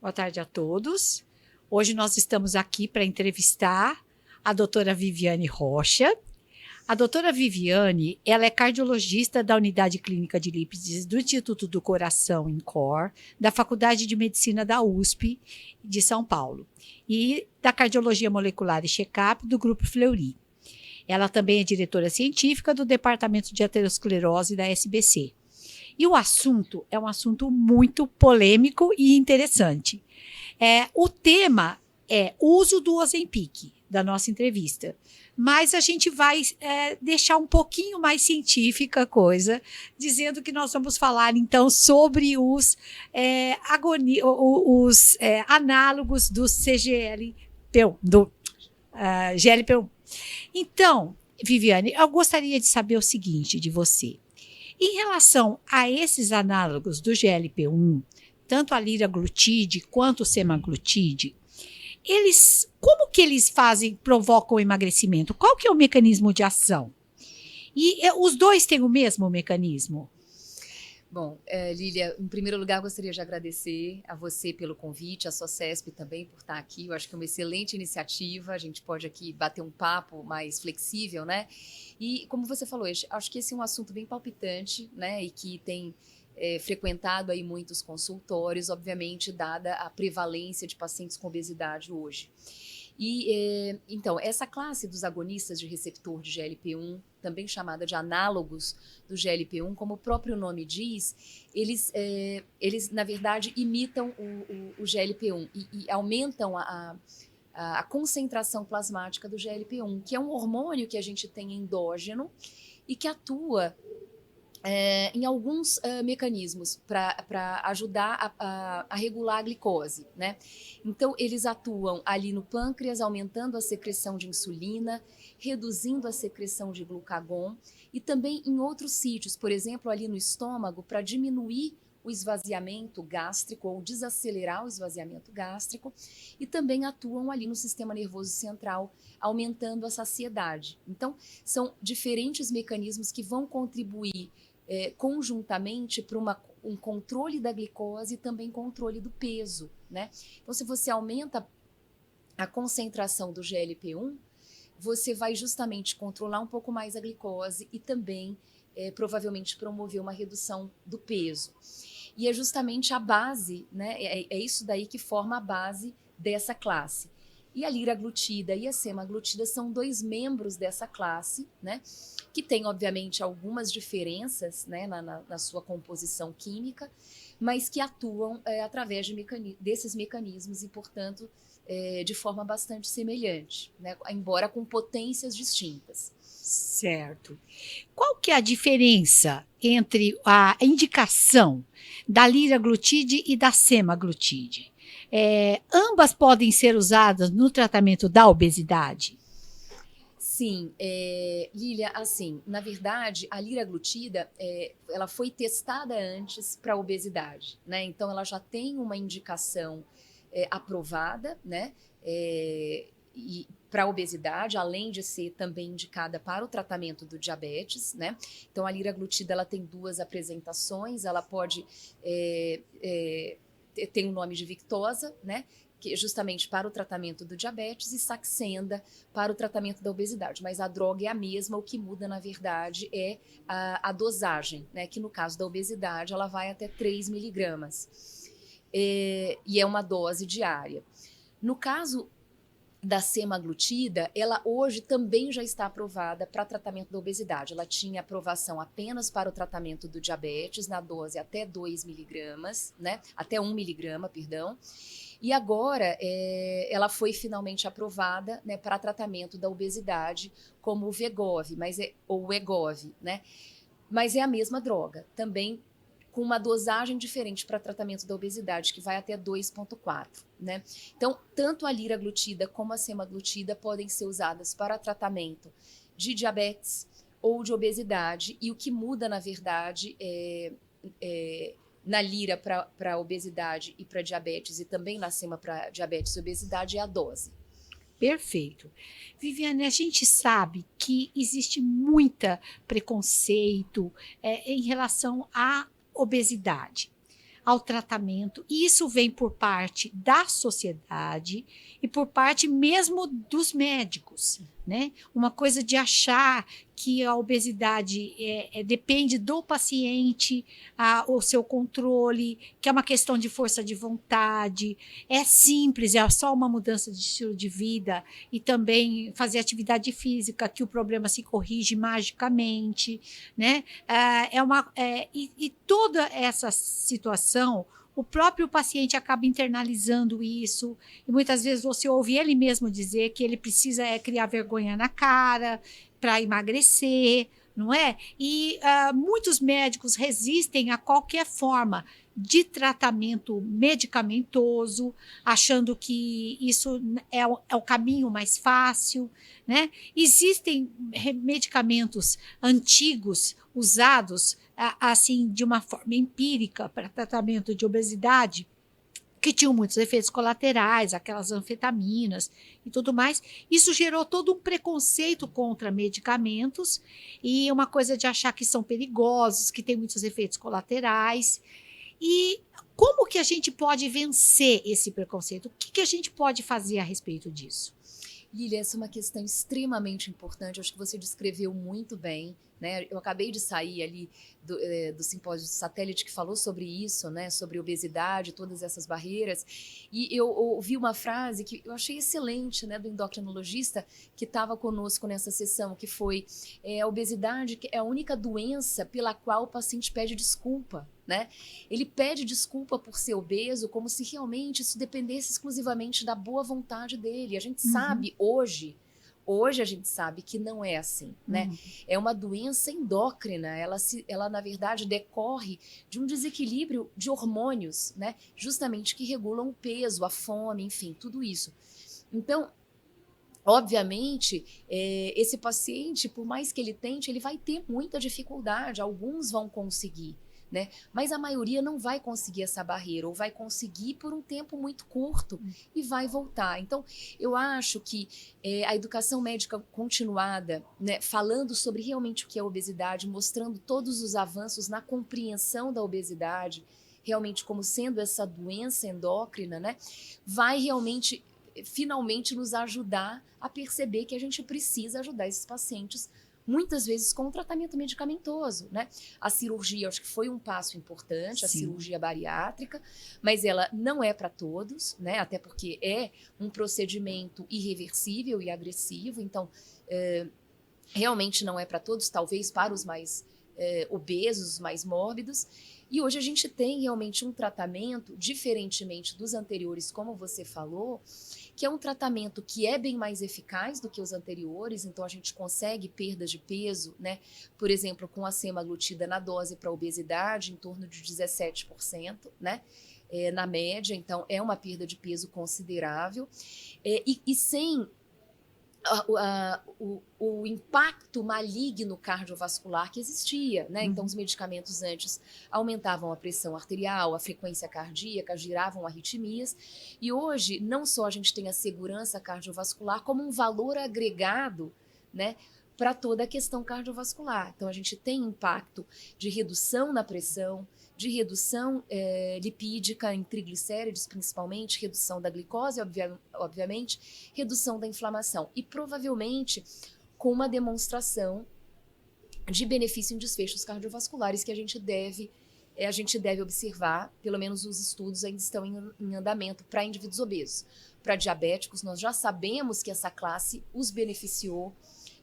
Boa tarde a todos. Hoje nós estamos aqui para entrevistar a doutora Viviane Rocha. A doutora Viviane, ela é cardiologista da Unidade Clínica de Lípides do Instituto do Coração, INCOR, da Faculdade de Medicina da USP de São Paulo e da Cardiologia Molecular e Check-up do Grupo Fleury. Ela também é diretora científica do Departamento de Aterosclerose da SBC. E o assunto é um assunto muito polêmico e interessante. O tema é o uso do Ozempic, da nossa entrevista. Mas a gente vai deixar um pouquinho mais científica a coisa, dizendo que nós vamos falar, então, sobre os análogos do CGLP1, do GLP-1. Então, Viviane, eu gostaria de saber o seguinte de você. Em relação a esses análogos do GLP-1, tanto a liraglutide quanto o semaglutide, como que eles provocam o emagrecimento? Qual que é o mecanismo de ação? E os dois têm o mesmo mecanismo? Bom, Lília, em primeiro lugar, gostaria de agradecer a você pelo convite, a SOCESP também por estar aqui. Eu acho que é uma excelente iniciativa, a gente pode aqui bater um papo mais flexível, né? E, como você falou, acho que esse é um assunto bem palpitante, né? E que tem frequentado aí muitos consultórios, obviamente, dada a prevalência de pacientes com obesidade hoje. E, então, essa classe dos agonistas de receptor de GLP-1, também chamada de análogos do GLP-1, como o próprio nome diz, eles na verdade, imitam o GLP-1 e aumentam a concentração plasmática do GLP-1, que é um hormônio que a gente tem endógeno e que atua em alguns mecanismos para ajudar a regular a glicose, né? Então, eles atuam ali no pâncreas, aumentando a secreção de insulina, reduzindo a secreção de glucagon e também em outros sítios, por exemplo, ali no estômago, para diminuir o esvaziamento gástrico ou desacelerar o esvaziamento gástrico, e também atuam ali no sistema nervoso central, aumentando a saciedade. Então, são diferentes mecanismos que vão contribuir conjuntamente para um controle da glicose e também controle do peso, né? Então, se você aumenta a concentração do GLP-1, você vai justamente controlar um pouco mais a glicose e também provavelmente promover uma redução do peso. E é justamente a base, né? É isso daí que forma a base dessa classe. E a liraglutida e a semaglutida são dois membros dessa classe, né? Que tem, obviamente, algumas diferenças, né, na sua composição química, mas que atuam através desses mecanismos e, portanto, de forma bastante semelhante, né, embora com potências distintas. Certo. Qual que é a diferença entre a indicação da liraglutide e da semaglutide? Ambas podem ser usadas no tratamento da obesidade? Sim, Lília, assim, na verdade, a liraglutida, ela foi testada antes para obesidade, né? Então, ela já tem uma indicação aprovada, né? E para obesidade, além de ser também indicada para o tratamento do diabetes, né? Então, a liraglutida, ela tem duas apresentações, ela pode tem o nome de Victoza, né? Que é justamente para o tratamento do diabetes, e Saxenda para o tratamento da obesidade. Mas a droga é a mesma, o que muda, na verdade, é a dosagem, né? Que no caso da obesidade, ela vai até 3 miligramas. E é uma dose diária. No caso da semaglutida, ela hoje também já está aprovada para tratamento da obesidade. Ela tinha aprovação apenas para o tratamento do diabetes, na dose até 2 miligramas, né? Até 1 miligrama, perdão. E agora ela foi finalmente aprovada, né, para tratamento da obesidade como o Wegovy, ou o Wegovy, né? Mas é a mesma droga, também com uma dosagem diferente para tratamento da obesidade, que vai até 2,4, né? Então, tanto a liraglutida como a semaglutida podem ser usadas para tratamento de diabetes ou de obesidade, e o que muda, na verdade, na lira para obesidade e para diabetes, e também na sema para diabetes e obesidade, é a dose. Perfeito. Viviane, a gente sabe que existe muita preconceito em relação à obesidade. ao tratamento, e isso vem por parte da sociedade e por parte mesmo dos médicos, né? Uma coisa de achar que a obesidade depende do paciente, o seu controle, que é uma questão de força de vontade, é simples, é só uma mudança de estilo de vida e também fazer atividade física, que o problema se corrige magicamente, né? E toda essa situação, o próprio paciente acaba internalizando isso, e muitas vezes você ouve ele mesmo dizer que ele precisa criar vergonha na cara para emagrecer, não é? E muitos médicos resistem a qualquer forma de tratamento medicamentoso, achando que isso é o caminho mais fácil, né? Existem medicamentos antigos usados assim de uma forma empírica para tratamento de obesidade, que tinham muitos efeitos colaterais, aquelas anfetaminas e tudo mais. Isso gerou todo um preconceito contra medicamentos e uma coisa de achar que são perigosos, que têm muitos efeitos colaterais. E como que a gente pode vencer esse preconceito? O que a gente pode fazer a respeito disso? Lília, essa é uma questão extremamente importante, acho que você descreveu muito bem, né? Eu acabei de sair ali do simpósio do Satélite que falou sobre isso, né? Sobre obesidade, todas essas barreiras, e eu ouvi uma frase que eu achei excelente, né? Do endocrinologista que estava conosco nessa sessão, que foi a obesidade é a única doença pela qual o paciente pede desculpa, né? Ele pede desculpa por ser obeso como se realmente isso dependesse exclusivamente da boa vontade dele. A gente sabe hoje a gente sabe que não é assim, né? É uma doença endócrina, ela na verdade decorre de um desequilíbrio de hormônios, né? Justamente que regulam o peso, a fome, enfim, tudo isso. Então, obviamente, esse paciente, por mais que ele tente, ele vai ter muita dificuldade, alguns vão conseguir, né? Mas a maioria não vai conseguir essa barreira, ou vai conseguir por um tempo muito curto e vai voltar. Então, eu acho que a educação médica continuada, né, falando sobre realmente o que é obesidade, mostrando todos os avanços na compreensão da obesidade, realmente como sendo essa doença endócrina, né, vai realmente, finalmente, nos ajudar a perceber que a gente precisa ajudar esses pacientes muitas vezes com tratamento medicamentoso, né? A cirurgia, acho que foi um passo importante, a cirurgia bariátrica, mas ela não é para todos, né? Até porque é um procedimento irreversível e agressivo, então realmente não é para todos, talvez para os mais obesos, os mais mórbidos. E hoje a gente tem realmente um tratamento, diferentemente dos anteriores, como você falou, que é um tratamento que é bem mais eficaz do que os anteriores, então a gente consegue perdas de peso, né? Por exemplo, com a semaglutida na dose para obesidade, em torno de 17%, né? Na média, então é uma perda de peso considerável, e sem o impacto maligno cardiovascular que existia, né? Então, os medicamentos antes aumentavam a pressão arterial, a frequência cardíaca, geravam arritmias, e hoje não só a gente tem a segurança cardiovascular, como um valor agregado, né, para toda a questão cardiovascular. Então, a gente tem impacto de redução na pressão, de redução lipídica em triglicéridos, principalmente, redução da glicose, obviamente, redução da inflamação. E provavelmente com uma demonstração de benefício em desfechos cardiovasculares que a gente deve observar, pelo menos os estudos ainda estão em andamento para indivíduos obesos. Para diabéticos, nós já sabemos que essa classe os beneficiou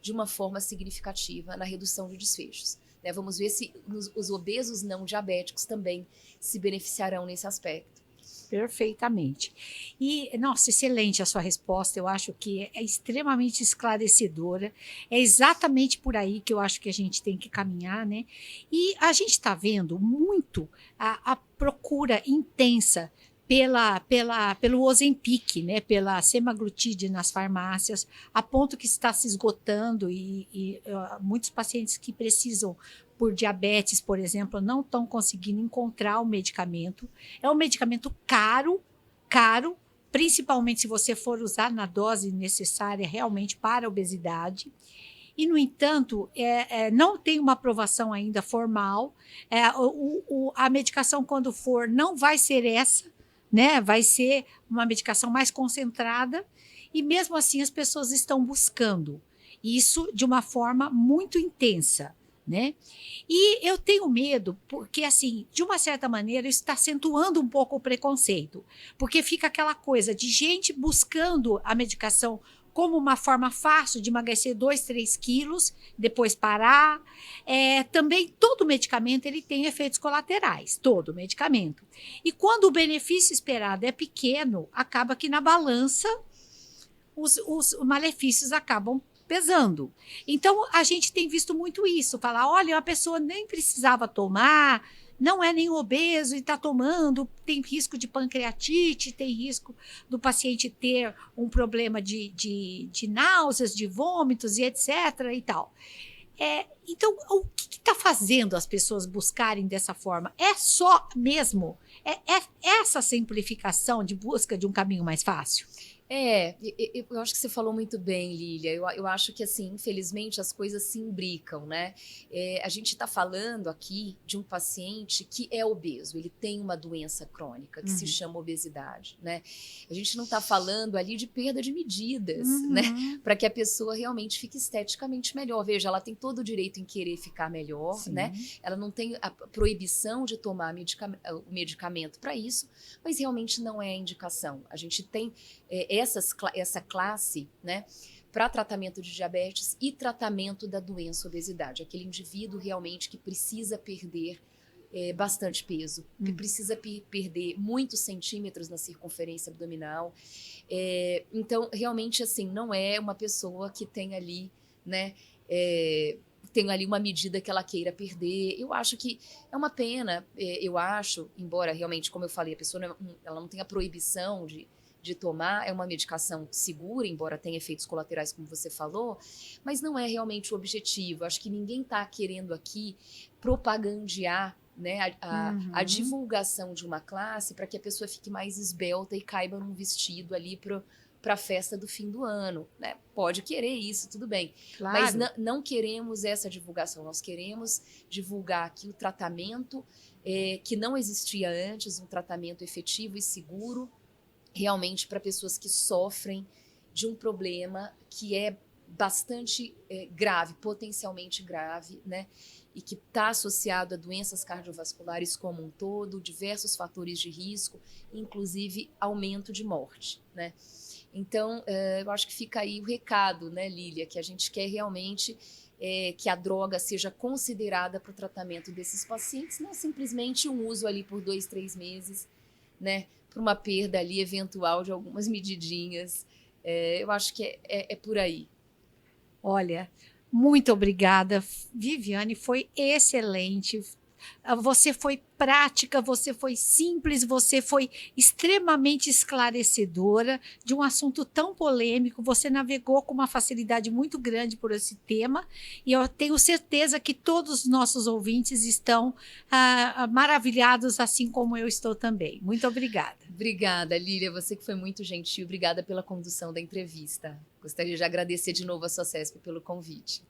de uma forma significativa na redução de desfechos. Vamos ver se os obesos não diabéticos também se beneficiarão nesse aspecto. Perfeitamente. E, nossa, excelente a sua resposta, eu acho que é extremamente esclarecedora, é exatamente por aí que eu acho que a gente tem que caminhar, né? E a gente está vendo muito a procura intensa pelo Ozempic, né, pela semaglutide nas farmácias, a ponto que está se esgotando e muitos pacientes que precisam por diabetes, por exemplo, não estão conseguindo encontrar o medicamento. É um medicamento caro, principalmente se você for usar na dose necessária realmente para a obesidade. e, no entanto, não tem uma aprovação ainda formal. A medicação, quando for, não vai ser essa, né? Vai ser uma medicação mais concentrada, e mesmo assim as pessoas estão buscando isso de uma forma muito intensa, né? E eu tenho medo, porque, assim, de uma certa maneira, isso está acentuando um pouco o preconceito, porque fica aquela coisa de gente buscando a medicação como uma forma fácil de emagrecer 2, 3 quilos, depois parar. Também, todo medicamento ele tem efeitos colaterais, todo medicamento. E quando o benefício esperado é pequeno, acaba que na balança os malefícios acabam pesando. Então, a gente tem visto muito isso, falar, olha, a pessoa nem precisava tomar, não é nem obeso e está tomando, tem risco de pancreatite, tem risco do paciente ter um problema de náuseas, de vômitos e etc. e tal. Então, o que está fazendo as pessoas buscarem dessa forma? É só mesmo essa simplificação de busca de um caminho mais fácil? Eu acho que você falou muito bem, Lília. Eu acho que, assim, infelizmente, as coisas se imbricam, né? A gente está falando aqui de um paciente que é obeso, ele tem uma doença crônica que se chama obesidade, né? A gente não está falando ali de perda de medidas, né? Para que a pessoa realmente fique esteticamente melhor. Veja, ela tem todo o direito em querer ficar melhor, Sim. né? Ela não tem a proibição de tomar o medicamento para isso, mas realmente não é a indicação. A gente tem essa classe, né, para tratamento de diabetes e tratamento da doença obesidade. Aquele indivíduo realmente que precisa perder bastante peso, que precisa perder muitos centímetros na circunferência abdominal. Então, realmente, assim, não é uma pessoa que tem ali, né, tem ali uma medida que ela queira perder. Eu acho que é uma pena, eu acho, embora realmente, como eu falei, a pessoa ela não tenha proibição de tomar, é uma medicação segura, embora tenha efeitos colaterais, como você falou, mas não é realmente o objetivo. Acho que ninguém está querendo aqui propagandear, né, a divulgação de uma classe para que a pessoa fique mais esbelta e caiba num vestido ali para a festa do fim do ano, né? Pode querer isso, tudo bem. Claro. Mas não queremos essa divulgação, nós queremos divulgar aqui o tratamento que não existia antes, um tratamento efetivo e seguro, realmente para pessoas que sofrem de um problema que é bastante grave, potencialmente grave, né? E que está associado a doenças cardiovasculares como um todo, diversos fatores de risco, inclusive aumento de morte, né? Então, eu acho que fica aí o recado, né, Lília, que a gente quer realmente que a droga seja considerada para o tratamento desses pacientes, não simplesmente um uso ali por 2, 3 meses, né, para uma perda ali eventual de algumas medidinhas. Eu acho que é por aí. Olha, muito obrigada, Viviane, foi excelente. Você foi prática, você foi simples, você foi extremamente esclarecedora de um assunto tão polêmico. Você navegou com uma facilidade muito grande por esse tema, e eu tenho certeza que todos os nossos ouvintes estão maravilhados, assim como eu estou também. Muito obrigada. Obrigada, Lília, você que foi muito gentil. Obrigada pela condução da entrevista. Gostaria de agradecer de novo a Socesp pelo convite.